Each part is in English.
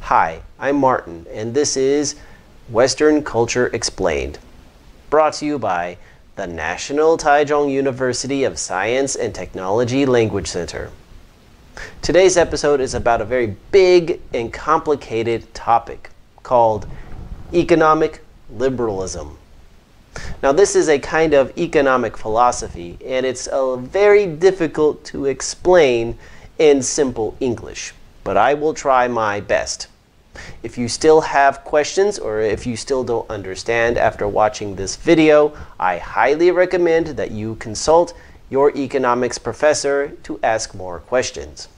Hi, I'm Martin, and this is Western Culture Explained, brought to you by the National Taiwan University of Science and Technology Language Center. Today's episode is about a very big and complicated topic called economic liberalism. Now, this is a kind of economic philosophy, and it's very difficult to explain in simple English, but I will try my best. If you still have questions or if you still don't understand after watching this video, I highly recommend that you consult your economics professor to ask more questions.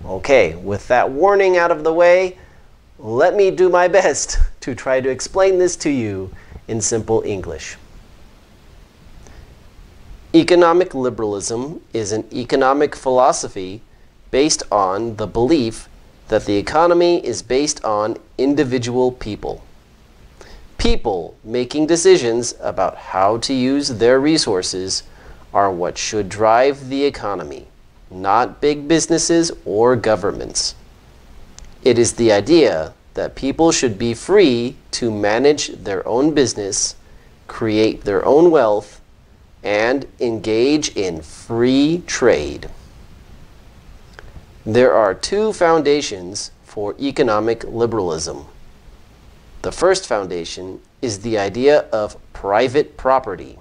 Okay, with that warning out of the way, let me do my best to try to explain this to you in simple English. Economic liberalism is an economic philosophy based on the belief that the economy is based on individual people. People making decisions about how to use their resources are what should drive the economy, not big businesses or governments. It is the idea that people should be free to manage their own business, create their own wealth, and engage in free trade. There are two foundations for economic liberalism. The first foundation is the idea of private property.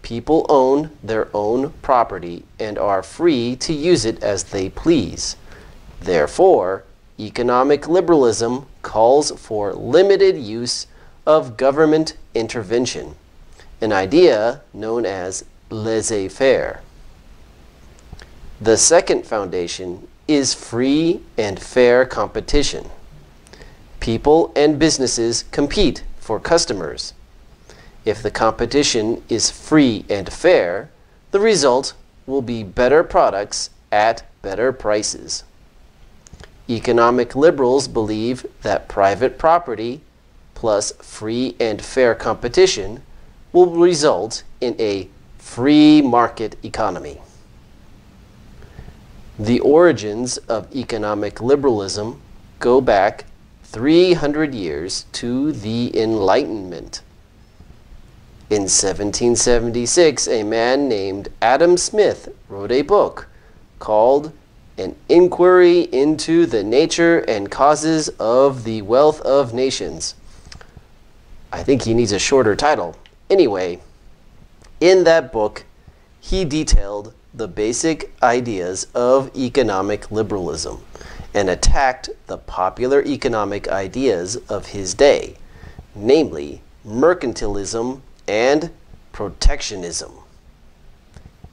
People own their own property and are free to use it as they please. Therefore, economic liberalism calls for limited use of government intervention, an idea known as laissez-faire. The second foundation is free and fair competition. People and businesses compete for customers. If the competition is free and fair, the result will be better products at better prices. Economic liberals believe that private property plus free and fair competition will result in a free market economy. The origins of economic liberalism go back 300 years to the Enlightenment. In 1776, a man named Adam Smith wrote a book called An Inquiry into the Nature and Causes of the Wealth of Nations. I think he needs a shorter title. Anyway, in that book, he detailed the basic ideas of economic liberalism and attacked the popular economic ideas of his day, namely mercantilism and protectionism.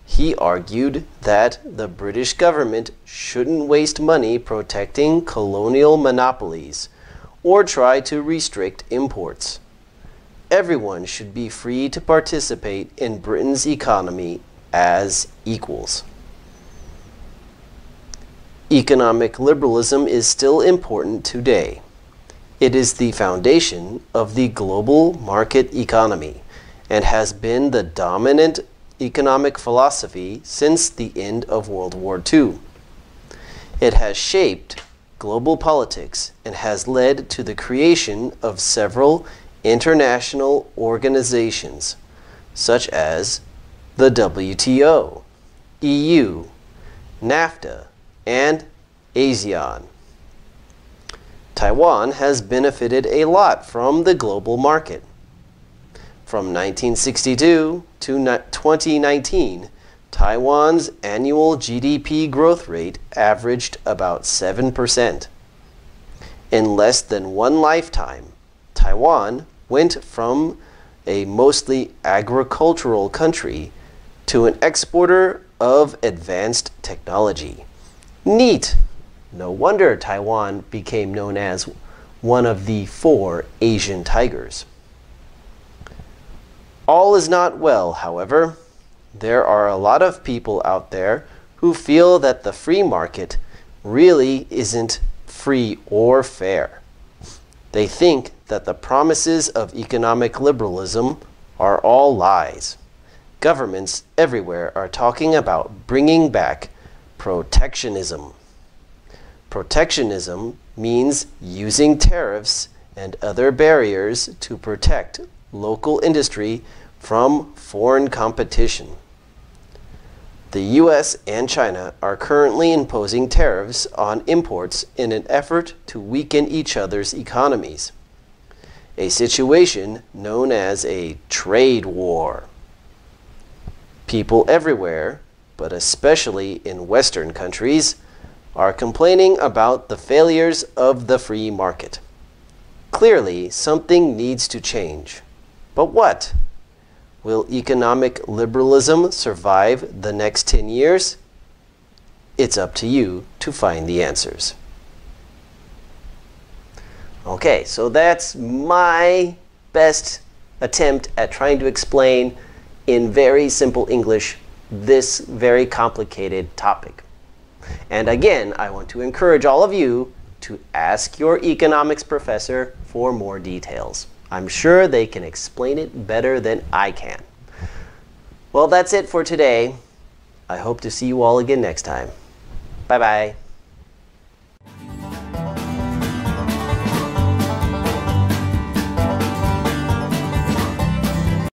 He argued that the British government shouldn't waste money protecting colonial monopolies or try to restrict imports. Everyone should be free to participate in Britain's economy as equals. Economic liberalism is still important today. It is the foundation of the global market economy and has been the dominant economic philosophy since the end of World War II. It has shaped global politics and has led to the creation of several international organizations, such as the WTO, EU, NAFTA, and ASEAN. Taiwan has benefited a lot from the global market. From 1962 to 2019, Taiwan's annual GDP growth rate averaged about 7%. In less than one lifetime, Taiwan went from a mostly agricultural country to an exporter of advanced technology. Neat! No wonder Taiwan became known as one of the 4 Asian tigers. All is not well, however. There are a lot of people out there who feel that the free market really isn't free or fair. They think that the promises of economic liberalism are all lies. Governments everywhere are talking about bringing back protectionism. Protectionism means using tariffs and other barriers to protect local industry from foreign competition. The US and China are currently imposing tariffs on imports in an effort to weaken each other's economies, a situation known as a trade war. People everywhere, but especially in Western countries, are complaining about the failures of the free market. Clearly, something needs to change. But what? Will economic liberalism survive the next 10 years? It's up to you to find the answers. Okay, so that's my best attempt at trying to explain in very simple English this very complicated topic. And again, I want to encourage all of you to ask your economics professor for more details. I'm sure they can explain it better than I can. Well, that's it for today. I hope to see you all again next time. Bye-bye.